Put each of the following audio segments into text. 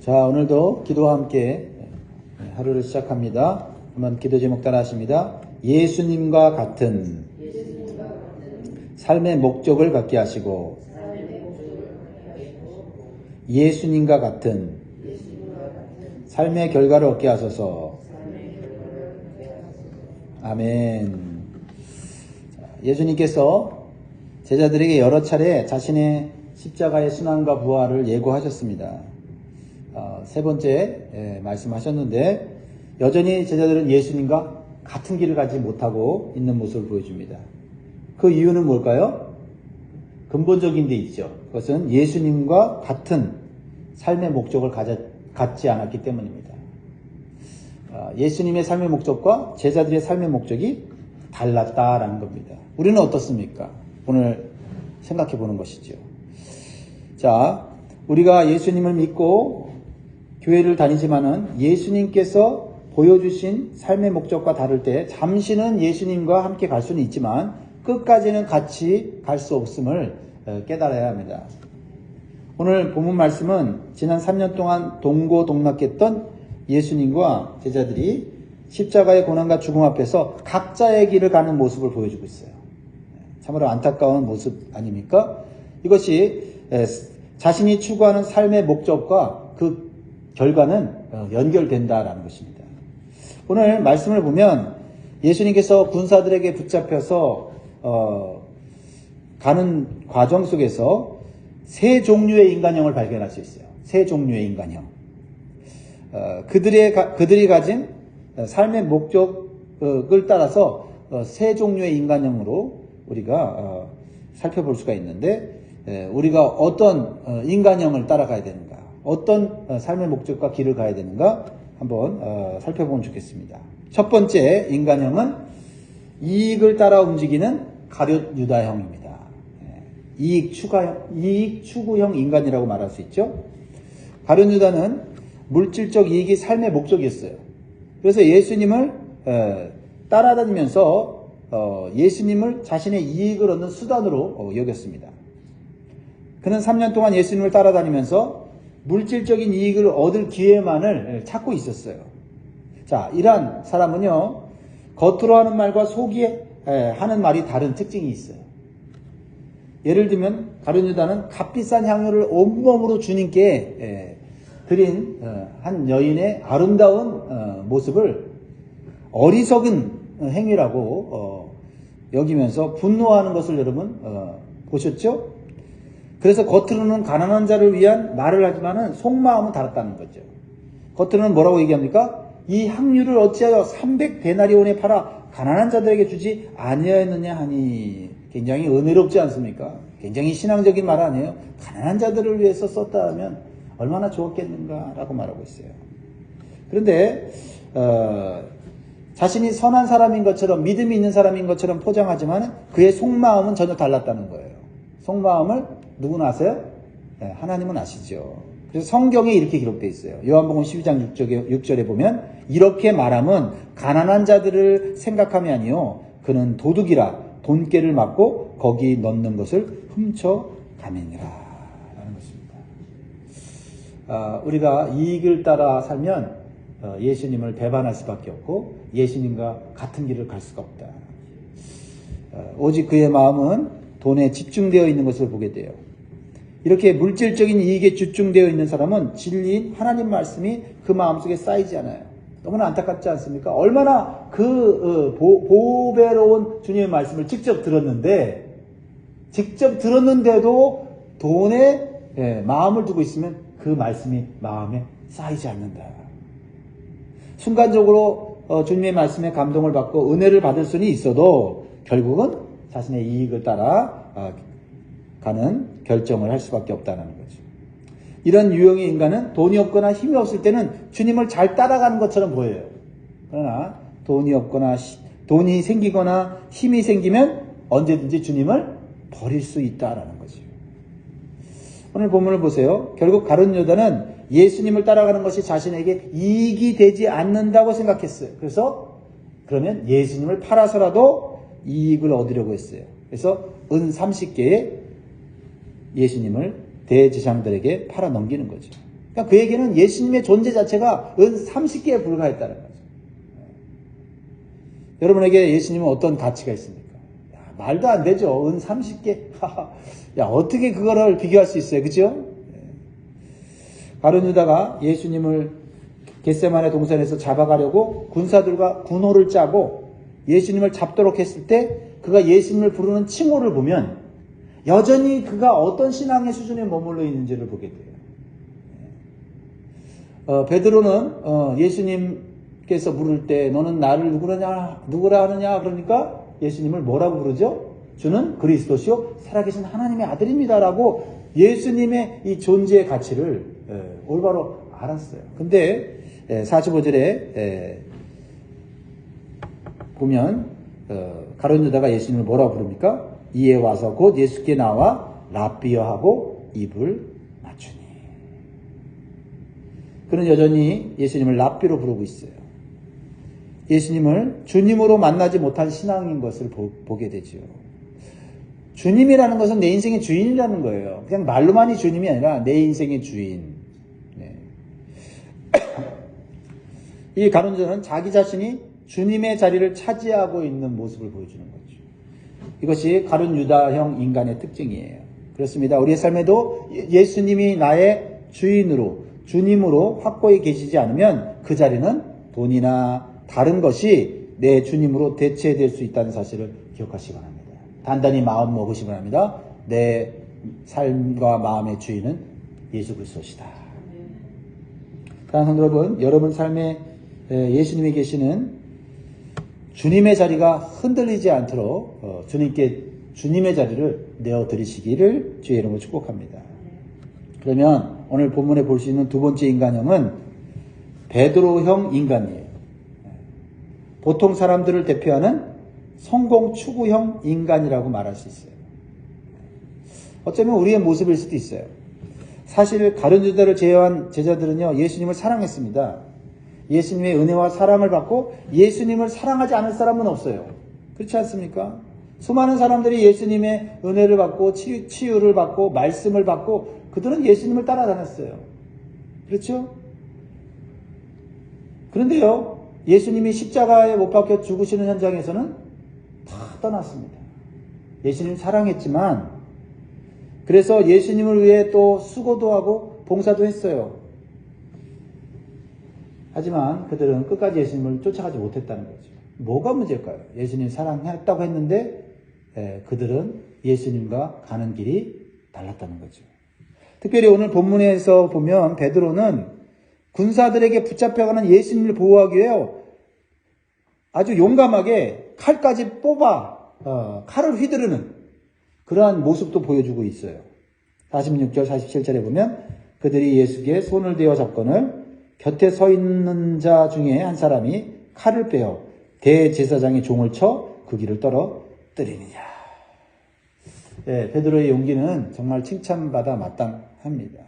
자, 오늘도 기도와 함께 하루를 시작합니다. 한번 기도 제목 따라 하십니다. 예수님과 같은 삶의 목적을 갖게 하시고 예수님과 같은 삶의 결과를 얻게 하소서. 아멘. 예수님께서 제자들에게 여러 차례 자신의 십자가의 순환과 부활을 예고하셨습니다. 세 번째 말씀하셨는데 여전히 제자들은 예수님과 같은 길을 가지 못하고 있는 모습을 보여줍니다. 그 이유는 뭘까요? 근본적인 데 있죠. 그것은 예수님과 같은 삶의 목적을 갖지 않았기 때문입니다. 예수님의 삶의 목적과 제자들의 삶의 목적이 달랐다라는 겁니다. 우리는 어떻습니까? 오늘 생각해 보는 것이죠. 자, 우리가 예수님을 믿고 교회를 다니지만은 예수님께서 보여주신 삶의 목적과 다를 때 잠시는 예수님과 함께 갈 수는 있지만 끝까지는 같이 갈 수 없음을 깨달아야 합니다. 오늘 본문 말씀은 지난 3년 동안 동고동락했던 예수님과 제자들이 십자가의 고난과 죽음 앞에서 각자의 길을 가는 모습을 보여주고 있어요. 참으로 안타까운 모습 아닙니까? 이것이 자신이 추구하는 삶의 목적과 그 결과는 연결된다라는 것입니다. 오늘 말씀을 보면 예수님께서 군사들에게 붙잡혀서 가는 과정 속에서 세 종류의 인간형을 발견할 수 있어요. 세 종류의 인간형. 그들이 가진 삶의 목적을 따라서 세 종류의 인간형으로 우리가 살펴볼 수가 있는데 우리가 어떤 인간형을 따라가야 되는가, 어떤 삶의 목적과 길을 가야 되는가 한번 살펴보면 좋겠습니다. 첫 번째 인간형은 이익을 따라 움직이는 가룟 유다형입니다. 이익 추구형 인간이라고 말할 수 있죠. 가룟 유다는 물질적 이익이 삶의 목적이었어요. 그래서 예수님을 따라다니면서 예수님을 자신의 이익을 얻는 수단으로 여겼습니다. 그는 3년 동안 예수님을 따라다니면서 물질적인 이익을 얻을 기회만을 찾고 있었어요. 자, 이러한 사람은요, 겉으로 하는 말과 속에 하는 말이 다른 특징이 있어요. 예를 들면 가룟 유다는 값비싼 향유를 온몸으로 주님께 드린 한 여인의 아름다운 모습을 어리석은 행위라고 여기면서 분노하는 것을 여러분 보셨죠? 그래서 겉으로는 가난한 자를 위한 말을 하지만은 속마음은 달았다는 거죠. 겉으로는 뭐라고 얘기합니까? 이 향유를 어찌하여 300데나리온에 팔아 가난한 자들에게 주지 아니하였느냐 하니. 굉장히 은혜롭지 않습니까? 굉장히 신앙적인 말 아니에요? 가난한 자들을 위해서 썼다 하면 얼마나 좋았겠는가 라고 말하고 있어요. 그런데 자신이 선한 사람인 것처럼, 믿음이 있는 사람인 것처럼 포장하지만 그의 속마음은 전혀 달랐다는 거예요. 속마음을 누구는 아세요? 네, 하나님은 아시죠. 그래서 성경에 이렇게 기록되어 있어요. 요한복음 12장 6절에 보면 이렇게 말함은 가난한 자들을 생각함이 아니요 그는 도둑이라 돈깨를 맞고 거기 넣는 것을 훔쳐가매니라 라는 것입니다. 우리가 이익을 따라 살면 예수님을 배반할 수밖에 없고 예수님과 같은 길을 갈 수가 없다. 오직 그의 마음은 돈에 집중되어 있는 것을 보게 돼요. 이렇게 물질적인 이익에 집중되어 있는 사람은 진리인 하나님 말씀이 그 마음속에 쌓이지 않아요. 너무나 안타깝지 않습니까? 얼마나 그 보배로운 주님의 말씀을 직접 들었는데도 돈에 마음을 두고 있으면 그 말씀이 마음에 쌓이지 않는다. 순간적으로 주님의 말씀에 감동을 받고 은혜를 받을 수는 있어도 결국은 자신의 이익을 따라 가는 결정을 할 수밖에 없다는 거죠. 이런 유형의 인간은 돈이 없거나 힘이 없을 때는 주님을 잘 따라가는 것처럼 보여요. 그러나 돈이 생기거나 힘이 생기면 언제든지 주님을 버릴 수 있다라는 거죠. 오늘 본문을 보세요. 결국 가룟 유다는 예수님을 따라가는 것이 자신에게 이익이 되지 않는다고 생각했어요. 그러면 예수님을 팔아서라도 이익을 얻으려고 했어요. 그래서 은 30개에 예수님을 대제사장들에게 팔아 넘기는 거죠. 그러니까 그에게는 예수님의 존재 자체가 은 30개에 불과했다는 거죠. 여러분에게 예수님은 어떤 가치가 있습니까? 야, 말도 안 되죠. 은 30개. 야, 어떻게 그거를 비교할 수 있어요? 그죠? 가룟 유다가 예수님을 겟세마네 동산에서 잡아가려고 군사들과 군호를 짜고 예수님을 잡도록 했을 때 그가 예수님을 부르는 칭호를 보면 여전히 그가 어떤 신앙의 수준에 머물러 있는지를 보게 돼요. 베드로는 예수님께서 부를 때 너는 나를 누구라 하느냐 그러니까 예수님을 뭐라고 부르죠? 주는 그리스도시요 살아계신 하나님의 아들입니다라고 예수님의 이 존재의 가치를 올바로 알았어요. 근데 45절에 보면 가룟 유다가 예수님을 뭐라고 부릅니까? 이에 와서 곧 예수께 나와 랍비여 하고 입을 맞추니. 그는 여전히 예수님을 랍비로 부르고 있어요. 예수님을 주님으로 만나지 못한 신앙인 것을 보게 되죠. 주님이라는 것은 내 인생의 주인이라는 거예요. 그냥 말로만이 주님이 아니라 내 인생의 주인. 네. 이 가룟 유다는 자기 자신이 주님의 자리를 차지하고 있는 모습을 보여주는 거죠. 이것이 가룟 유다형 인간의 특징이에요. 그렇습니다. 우리의 삶에도 예수님이 나의 주인으로, 주님으로 확고히 계시지 않으면 그 자리는 돈이나 다른 것이 내 주님으로 대체될 수 있다는 사실을 기억하시기 바랍니다. 단단히 마음 먹으시기 바랍니다. 내 삶과 마음의 주인은 예수 그리스도시다. 사랑하는 성도 여러분, 여러분 삶에 예수님이 계시는 주님의 자리가 흔들리지 않도록 주님께 주님의 자리를 내어드리시기를 주의 이름으로 축복합니다. 그러면 오늘 본문에 볼 수 있는 두 번째 인간형은 베드로형 인간이에요. 보통 사람들을 대표하는 성공 추구형 인간이라고 말할 수 있어요. 어쩌면 우리의 모습일 수도 있어요. 사실 가룟 유다를 제외한 제자들은요, 예수님을 사랑했습니다. 예수님의 은혜와 사랑을 받고 예수님을 사랑하지 않을 사람은 없어요. 그렇지 않습니까? 수많은 사람들이 예수님의 은혜를 받고 치유를 받고 말씀을 받고 그들은 예수님을 따라다녔어요. 그렇죠? 그런데요, 예수님이 십자가에 못 박혀 죽으시는 현장에서는 다 떠났습니다. 예수님 사랑했지만 그래서 예수님을 위해 또 수고도 하고 봉사도 했어요. 하지만 그들은 끝까지 예수님을 쫓아가지 못했다는 거죠. 뭐가 문제일까요? 예수님 사랑했다고 했는데 그들은 예수님과 가는 길이 달랐다는 거죠. 특별히 오늘 본문에서 보면 베드로는 군사들에게 붙잡혀가는 예수님을 보호하기 위해 아주 용감하게 칼까지 뽑아 칼을 휘두르는 그러한 모습도 보여주고 있어요. 46절 47절에 보면 그들이 예수께 손을 대어 잡거늘 곁에 서 있는 자 중에 한 사람이 칼을 빼어 대제사장의 종을 쳐 그 길을 떨어뜨리느냐. 네, 베드로의 용기는 정말 칭찬받아 마땅합니다.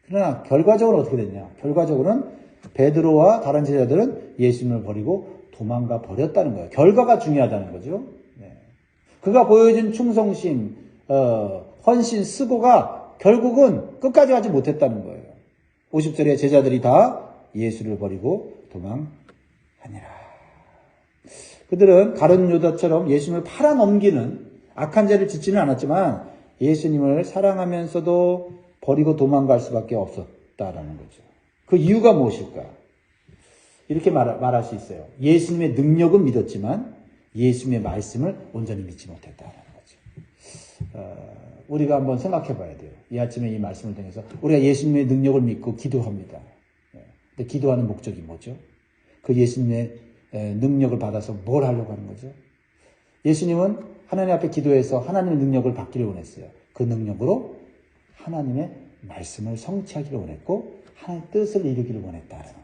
그러나 결과적으로 어떻게 됐냐? 결과적으로는 베드로와 다른 제자들은 예수님을 버리고 도망가 버렸다는 거예요. 결과가 중요하다는 거죠. 네. 그가 보여준 충성심, 헌신, 수고가 결국은 끝까지 가지 못했다는 거예요. 50절에 제자들이 다 예수를 버리고 도망하니라. 그들은 가룟 유다처럼 예수님을 팔아넘기는 악한 죄를 짓지는 않았지만 예수님을 사랑하면서도 버리고 도망갈 수밖에 없었다라는 거죠. 그 이유가 무엇일까? 이렇게 말할 수 있어요. 예수님의 능력은 믿었지만 예수님의 말씀을 온전히 믿지 못했다라는 거죠. 우리가 한번 생각해 봐야 돼요. 이 아침에 이 말씀을 통해서 우리가 예수님의 능력을 믿고 기도합니다. 근데 기도하는 목적이 뭐죠? 그 예수님의 능력을 받아서 뭘 하려고 하는 거죠? 예수님은 하나님 앞에 기도해서 하나님의 능력을 받기를 원했어요. 그 능력으로 하나님의 말씀을 성취하기를 원했고 하나님의 뜻을 이루기를 원했다는 겁니다.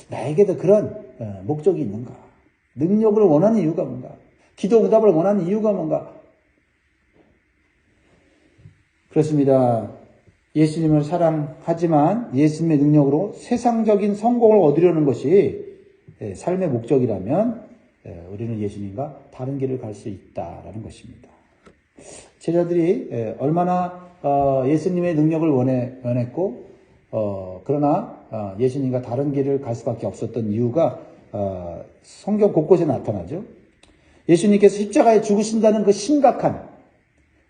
나에게도 그런 목적이 있는가? 능력을 원하는 이유가 뭔가? 기도 응답을 원하는 이유가 뭔가? 그렇습니다. 예수님을 사랑하지만 예수님의 능력으로 세상적인 성공을 얻으려는 것이 삶의 목적이라면 우리는 예수님과 다른 길을 갈 수 있다라는 것입니다. 제자들이 얼마나 예수님의 능력을 원했고 그러나 예수님과 다른 길을 갈 수밖에 없었던 이유가 성경 곳곳에 나타나죠. 예수님께서 십자가에 죽으신다는 그 심각한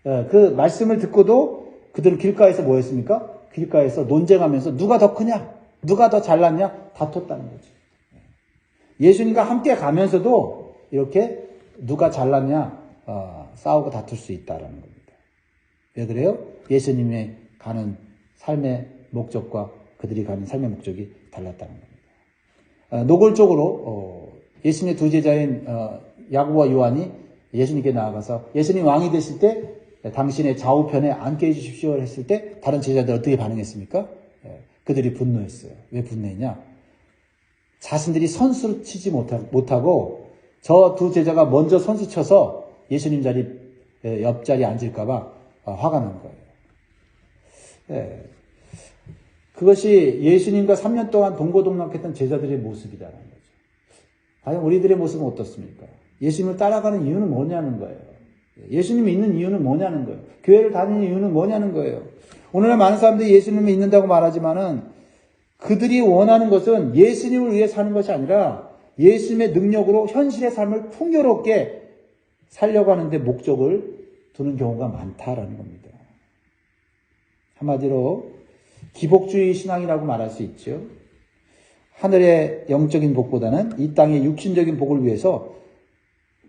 그 말씀을 듣고도 그들은 길가에서 뭐 했습니까? 길가에서 논쟁하면서 누가 더 크냐? 누가 더 잘났냐? 다퉜다는 거죠. 예수님과 함께 가면서도 이렇게 누가 잘났냐? 싸우고 다툴 수 있다라는 겁니다. 왜 그래요? 예수님의 가는 삶의 목적과 그들이 가는 삶의 목적이 달랐다는 겁니다. 노골적으로 예수님의 두 제자인 야고보와 요한이 예수님께 나아가서 예수님 왕이 되실 때 당신의 좌우편에 앉게 해주십시오 했을 때 다른 제자들 어떻게 반응했습니까? 그들이 분노했어요. 왜 분노했냐? 자신들이 선수를 치지 못하고 저 두 제자가 먼저 선수 쳐서 예수님 자리 옆자리에 앉을까봐 화가 난 거예요. 그것이 예수님과 3년 동안 동고동락했던 제자들의 모습이라는 거죠. 과연 우리들의 모습은 어떻습니까? 예수님을 따라가는 이유는 뭐냐는 거예요. 예수님이 있는 이유는 뭐냐는 거예요. 교회를 다니는 이유는 뭐냐는 거예요. 오늘날 많은 사람들이 예수님을 믿는다고 말하지만은 그들이 원하는 것은 예수님을 위해 사는 것이 아니라 예수님의 능력으로 현실의 삶을 풍요롭게 살려고 하는데 목적을 두는 경우가 많다라는 겁니다. 한마디로 기복주의 신앙이라고 말할 수 있죠. 하늘의 영적인 복보다는 이 땅의 육신적인 복을 위해서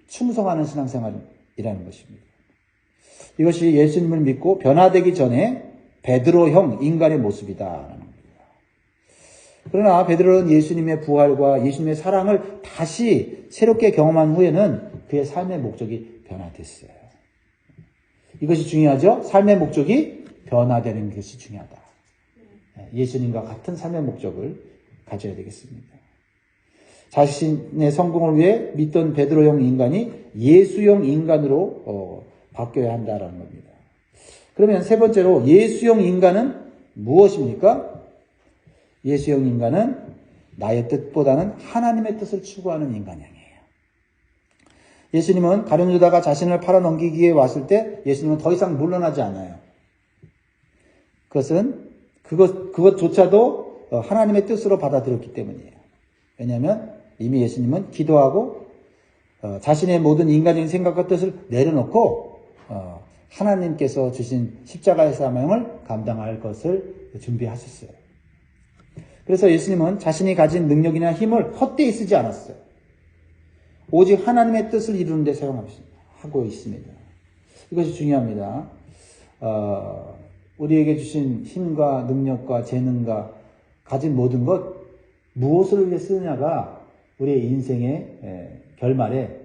충성하는 신앙생활이라는 것입니다. 이것이 예수님을 믿고 변화되기 전에 베드로형 인간의 모습이다라는 겁니다. 그러나 베드로는 예수님의 부활과 예수님의 사랑을 다시 새롭게 경험한 후에는 그의 삶의 목적이 변화됐어요. 이것이 중요하죠. 삶의 목적이 변화되는 것이 중요하다. 예수님과 같은 삶의 목적을 가져야 되겠습니다. 자신의 성공을 위해 믿던 베드로형 인간이 예수형 인간으로 바뀌어야 한다는 겁니다. 그러면 세 번째로 예수형 인간은 무엇입니까? 예수형 인간은 나의 뜻보다는 하나님의 뜻을 추구하는 인간형이에요. 예수님은 가룟 유다가 자신을 팔아넘기기에 왔을 때 예수님은 더 이상 물러나지 않아요. 그것조차도 하나님의 뜻으로 받아들였기 때문이에요. 왜냐하면 이미 예수님은 기도하고 자신의 모든 인간적인 생각과 뜻을 내려놓고 하나님께서 주신 십자가의 사명을 감당할 것을 준비하셨어요. 그래서 예수님은 자신이 가진 능력이나 힘을 헛되이 쓰지 않았어요. 오직 하나님의 뜻을 이루는 데 사용하고 있습니다. 이것이 중요합니다. 우리에게 주신 힘과 능력과 재능과 가진 모든 것 무엇을 위해 쓰느냐가 우리의 인생의 결말에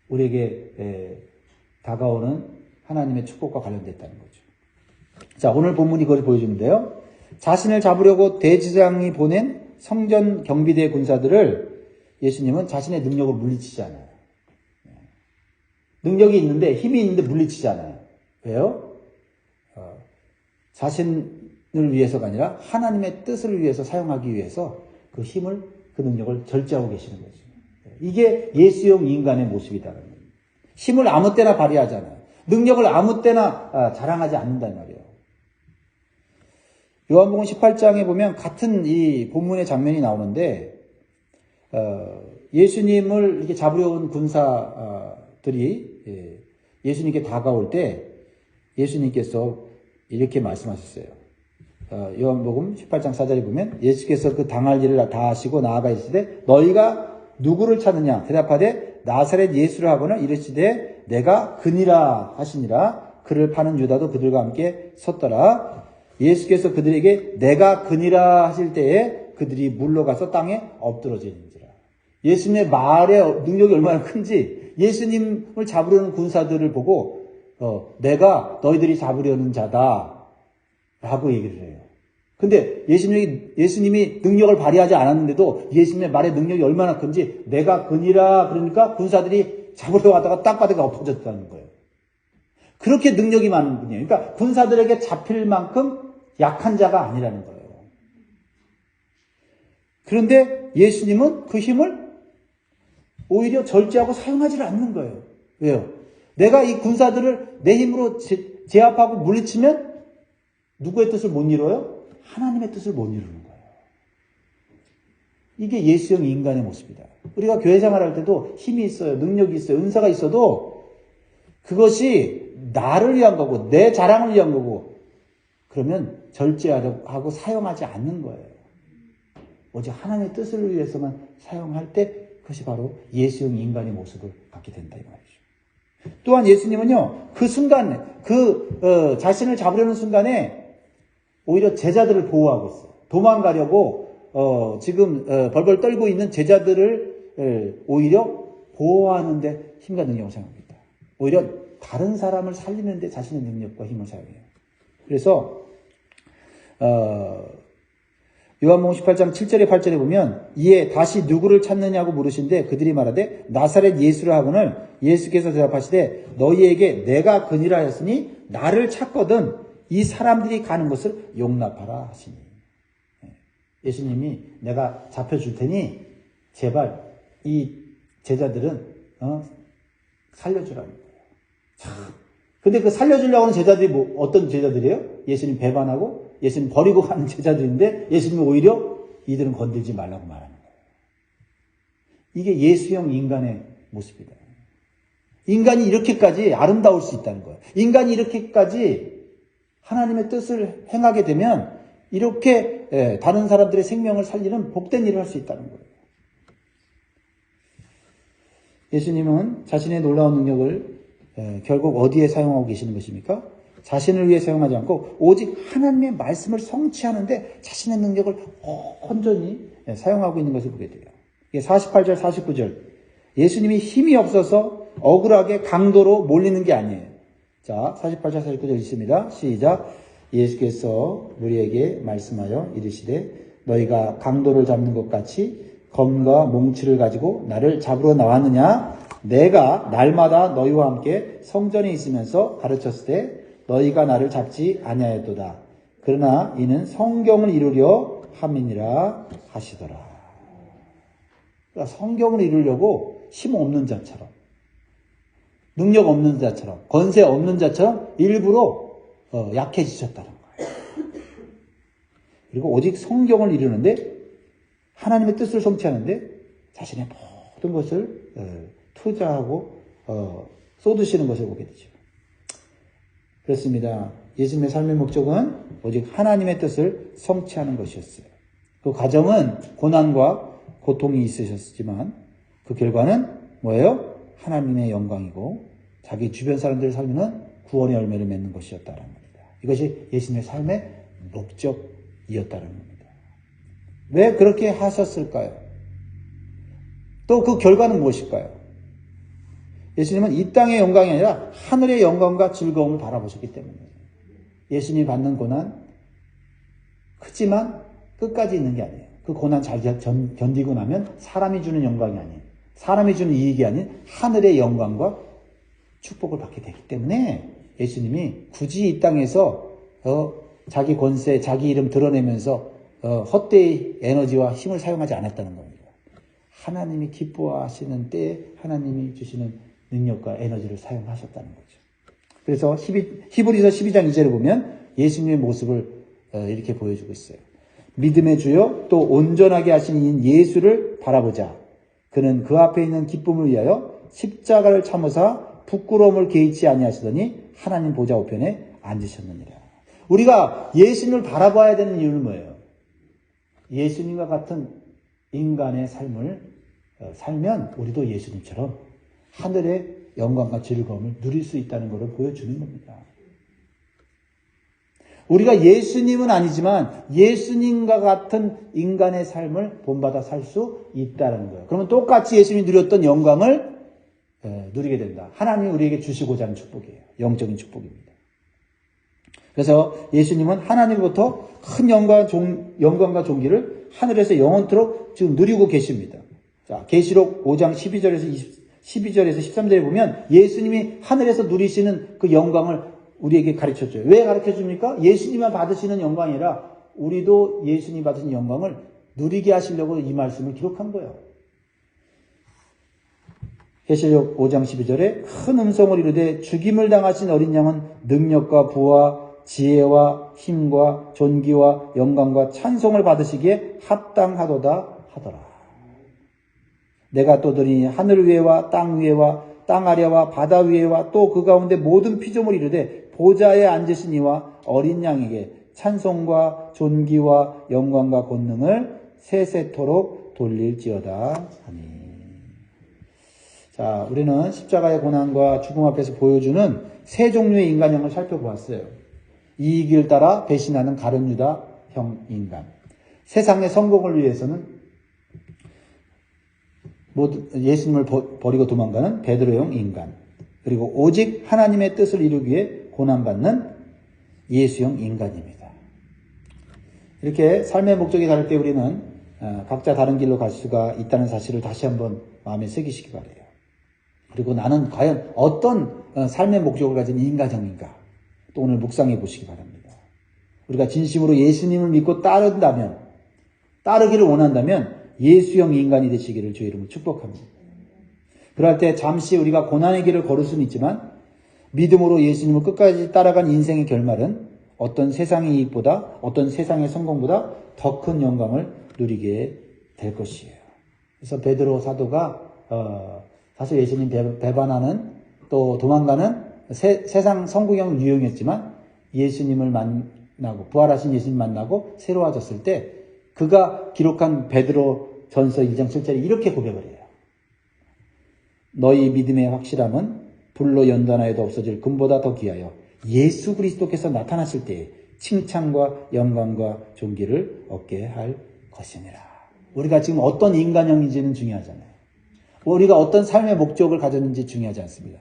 우리에게 다가오는 하나님의 축복과 관련됐다는 거죠. 자, 오늘 본문이 그걸 보여주는데요. 자신을 잡으려고 대제사장이 보낸 성전 경비대 군사들을 예수님은 자신의 능력을 물리치지 않아요. 능력이 있는데 힘이 있는데 물리치지 않아요. 왜요? 자신을 위해서가 아니라 하나님의 뜻을 위해서 사용하기 위해서 그 힘을, 그 능력을 절제하고 계시는 거죠. 이게 예수형 인간의 모습이다라는 거예요. 힘을 아무 때나 발휘하잖아요. 능력을 아무 때나 자랑하지 않는단 말이에요. 요한복음 18장에 보면 같은 이 본문의 장면이 나오는데 예수님을 이렇게 잡으려 온 군사들이 예수님께 다가올 때 예수님께서 이렇게 말씀하셨어요. 요한복음 18장 4절에 보면 예수께서 그 당할 일을 다 하시고 나아가 이르시되 너희가 누구를 찾느냐 대답하되 나사렛 예수를 하거늘 이르시되 내가 그니라 하시니라. 그를 파는 유다도 그들과 함께 섰더라. 예수께서 그들에게 내가 그니라 하실 때에 그들이 물러가서 땅에 엎드러지는지라. 예수님의 말의 능력이 얼마나 큰지 예수님을 잡으려는 군사들을 보고 내가 너희들이 잡으려는 자다 라고 얘기를 해요. 근데 예수님이 능력을 발휘하지 않았는데도 예수님의 말의 능력이 얼마나 큰지 내가 그니라 그러니까 군사들이 잡으려 가다가 땅바닥에 엎어졌다는 거예요. 그렇게 능력이 많은 분이에요. 그러니까 군사들에게 잡힐 만큼 약한 자가 아니라는 거예요. 그런데 예수님은 그 힘을 오히려 절제하고 사용하지를 않는 거예요. 왜요? 내가 이 군사들을 내 힘으로 제압하고 물리치면 누구의 뜻을 못 이뤄요? 하나님의 뜻을 못 이루는 거예요. 이게 예수형 인간의 모습이다. 우리가 교회 생활할 때도 힘이 있어요. 능력이 있어요. 은사가 있어도 그것이 나를 위한 거고 내 자랑을 위한 거고 그러면 절제하고 사용하지 않는 거예요. 오직 하나님의 뜻을 위해서만 사용할 때 그것이 바로 예수형 인간의 모습을 갖게 된다 이 말이죠. 또한 예수님은요. 그 순간에 자신을 잡으려는 순간에 오히려 제자들을 보호하고 있어요. 도망가려고 지금 벌벌 떨고 있는 제자들을 오히려 보호하는데 힘과 능력을 사용합니다. 오히려 다른 사람을 살리는데 자신의 능력과 힘을 사용해요. 그래서 요한복음 18장 7절에 8절에 보면 이에 다시 누구를 찾느냐고 물으신데 그들이 말하되 나사렛 예수를 하거늘 예수께서 대답하시되 너희에게 내가 그니라 하였으니 나를 찾거든 이 사람들이 가는 것을 용납하라 하시니. 예수님이 내가 잡혀줄 테니 제발 이 제자들은 살려주라는 거예요. 참. 근데 그 살려주려고 하는 제자들이 어떤 제자들이에요? 예수님 배반하고 예수님 버리고 가는 제자들인데 예수님이 오히려 이들은 건들지 말라고 말하는 거예요. 이게 예수형 인간의 모습이다. 인간이 이렇게까지 아름다울 수 있다는 거예요. 인간이 이렇게까지 하나님의 뜻을 행하게 되면 이렇게 다른 사람들의 생명을 살리는 복된 일을 할 수 있다는 거예요. 예수님은 자신의 놀라운 능력을 결국 어디에 사용하고 계시는 것입니까? 자신을 위해 사용하지 않고 오직 하나님의 말씀을 성취하는데 자신의 능력을 온전히 사용하고 있는 것을 보게 돼요. 이게 48절, 49절. 예수님이 힘이 없어서 억울하게 강도로 몰리는 게 아니에요. 자, 48절, 49절 있습니다. 시작. 예수께서 우리에게 말씀하여 이르시되 너희가 강도를 잡는 것 같이 검과 몽치를 가지고 나를 잡으러 나왔느냐? 내가 날마다 너희와 함께 성전에 있으면서 가르쳤을 때 너희가 나를 잡지 아니하였도다. 그러나 이는 성경을 이루려 함이니라 하시더라. 그러니까 성경을 이루려고 힘 없는 자처럼 능력 없는 자처럼 권세 없는 자처럼 일부러 약해지셨다는 거예요. 그리고 오직 성경을 이루는데 하나님의 뜻을 성취하는데 자신의 모든 것을 투자하고 쏟으시는 것을 보게 되죠. 그렇습니다. 예수님의 삶의 목적은 오직 하나님의 뜻을 성취하는 것이었어요. 그 과정은 고난과 고통이 있으셨지만 그 결과는 뭐예요? 하나님의 영광이고 자기 주변 사람들을 살리는 구원의 열매를 맺는 것이었다는 겁니다. 이것이 예수님의 삶의 목적이었다는 겁니다. 왜 그렇게 하셨을까요? 또 그 결과는 무엇일까요? 예수님은 이 땅의 영광이 아니라 하늘의 영광과 즐거움을 바라보셨기 때문이에요. 예수님이 받는 고난 크지만 끝까지 있는 게 아니에요. 그 고난 잘 견디고 나면 사람이 주는 영광이 아니에요. 사람이 주는 이익이 아닌 하늘의 영광과 축복을 받게 되기 때문에 예수님이 굳이 이 땅에서 자기 권세, 자기 이름 드러내면서 헛되이 에너지와 힘을 사용하지 않았다는 겁니다. 하나님이 기뻐하시는 때에 하나님이 주시는 능력과 에너지를 사용하셨다는 거죠. 그래서 히브리서 12장 2절에 보면 예수님의 모습을 이렇게 보여주고 있어요. 믿음의 주요 또 온전하게 하시는 이인 예수를 바라보자. 그는 그 앞에 있는 기쁨을 위하여 십자가를 참으사 부끄러움을 개의치 아니하시더니 하나님 보좌 우편에 앉으셨느니라. 우리가 예수님을 바라봐야 되는 이유는 뭐예요? 예수님과 같은 인간의 삶을 살면 우리도 예수님처럼 하늘의 영광과 즐거움을 누릴 수 있다는 것을 보여주는 겁니다. 우리가 예수님은 아니지만 예수님과 같은 인간의 삶을 본받아 살 수 있다는 거예요. 그러면 똑같이 예수님이 누렸던 영광을 누리게 된다. 하나님이 우리에게 주시고자 하는 축복이에요. 영적인 축복입니다. 그래서 예수님은 하나님으로부터 큰 영광과 존귀를 하늘에서 영원토록 지금 누리고 계십니다. 자, 계시록 5장 12절에서 13절에 보면 예수님이 하늘에서 누리시는 그 영광을 우리에게 가르쳐줘요. 왜 가르쳐줍니까? 예수님만 받으시는 영광이 아니라 우리도 예수님 받으신 영광을 누리게 하시려고 이 말씀을 기록한 거예요. 계시록 5장 12절에 큰 음성을 이르되 죽임을 당하신 어린 양은 능력과 부와 지혜와 힘과 존귀와 영광과 찬송을 받으시기에 합당하도다 하더라. 내가 또 들으니 하늘 위에와 땅 위에와 땅 아래와 바다 위에와 또 그 가운데 모든 피조물이 이르되 보좌에 앉으신 이와 어린 양에게 찬송과 존귀와 영광과 권능을 세세토록 돌릴지어다 하니. 자, 우리는 십자가의 고난과 죽음 앞에서 보여주는 세 종류의 인간형을 살펴보았어요. 이익을 따라 배신하는 가룟 유다형 인간, 세상의 성공을 위해서는 예수님을 버리고 도망가는 베드로형 인간, 그리고 오직 하나님의 뜻을 이루기 위해 고난받는 예수형 인간입니다. 이렇게 삶의 목적이 다를 때 우리는 각자 다른 길로 갈 수가 있다는 사실을 다시 한번 마음에 새기시기 바라요. 그리고 나는 과연 어떤 삶의 목적을 가진 인간형인가, 또 오늘 묵상해 보시기 바랍니다. 우리가 진심으로 예수님을 믿고 따르기를 원한다면 예수형 인간이 되시기를 주의 이름으로 축복합니다. 그럴 때 잠시 우리가 고난의 길을 걸을 수는 있지만 믿음으로 예수님을 끝까지 따라간 인생의 결말은 어떤 세상의 이익보다, 어떤 세상의 성공보다 더 큰 영광을 누리게 될 것이에요. 그래서 베드로 사도가 사실 예수님 배반하는 또 도망가는 세상 성공형 유형이었지만 예수님을 만나고 부활하신 예수님 만나고 새로워졌을 때 그가 기록한 베드로 전서 2장 7절에 이렇게 고백을 해요. 너희 믿음의 확실함은 불로 연단하여도 없어질 금보다 더 귀하여 예수 그리스도께서 나타나실 때에 칭찬과 영광과 존귀를 얻게 할 것이니라. 우리가 지금 어떤 인간형인지는 중요하잖아요. 우리가 어떤 삶의 목적을 가졌는지 중요하지 않습니다.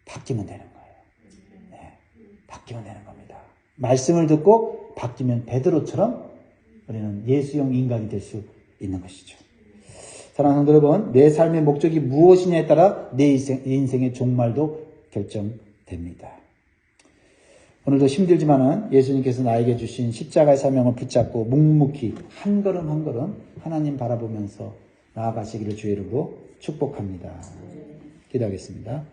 바뀌면 되는 거예요. 네, 바뀌면 되는 겁니다. 말씀을 듣고 바뀌면 베드로처럼 우리는 예수형 인간이 될 수 있는 것이죠. 사랑하는 성도 여러분, 내 삶의 목적이 무엇이냐에 따라 내 인생의 종말도 결정됩니다. 오늘도 힘들지만은 예수님께서 나에게 주신 십자가의 사명을 붙잡고 묵묵히 한 걸음 한 걸음 하나님 바라보면서 나아가시기를 주의 이름으로 축복합니다. 기도하겠습니다.